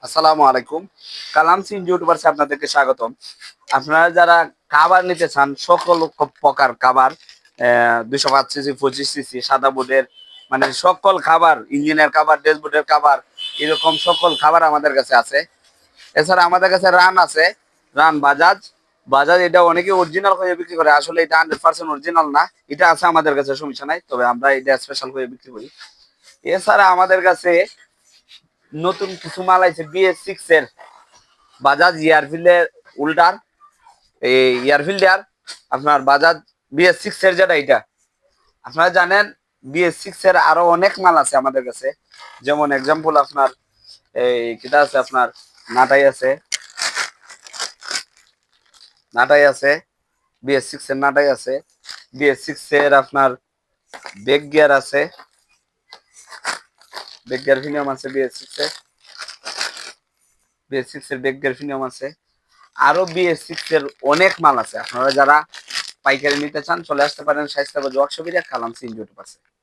আসসালামু আলাইকুম। কালাম সিন ইউটিউবার্সে আপনাদেরকে স্বাগতম। আপনারা যারা খাবার নিতে চান, সকল প্রকার খাবার ২০৫ সিসি, ২৫ সিসি, সাদা বোর্ডের মানে সকল খাবার, ইঞ্জিনের খাবার, ড্যাশবোর্ডের খাবার, এরকম সকল খাবার আমাদের কাছে আছে। এছাড়া আমাদের কাছে রান আছে, রান বাজাজ। বাজাজ এটা অনেকে অরিজিনাল হয়ে বিক্রি করে। আসলে এটা 100% অরিজিনাল না। এটা আছে আমাদের কাছে, সমস্যা নাই। তবে আমরা এটা স্পেশাল হয়ে বিক্রি করি। এছাড়া আমাদের কাছে নতুন কিছু মাল আছে BS6 এর বাজাজ এয়ারফিল্ডের উল্টার এই এয়ারফিল্ডার আপনার বাজাজ BS6 এর যেটা এটা আপনারা জানেন। BS6 এর আরো অনেক মাল আছে আমাদের কাছে। যেমন এক্সাম্পল আপনার এই কিটা আছে, আপনার নাটাই আছে, নাটাই আছে, BS6 এর নাটাই আছে, BS6 এর আপনার ব্যাক গিয়ার আছে, ব্যাক গিয়ার প্রিমিয়াম আছে, BS6 এর ব্যাক গিয়ার প্রিমিয়াম আছে। আরো BS6 এর অনেক মাল আছে। আপনারা যারা পাইকারি নিতে চান চলে আসতে পারেন শায়েস্তা বাজার ওয়ার্কশপে, কালাম সিন ইউটিউব আছে।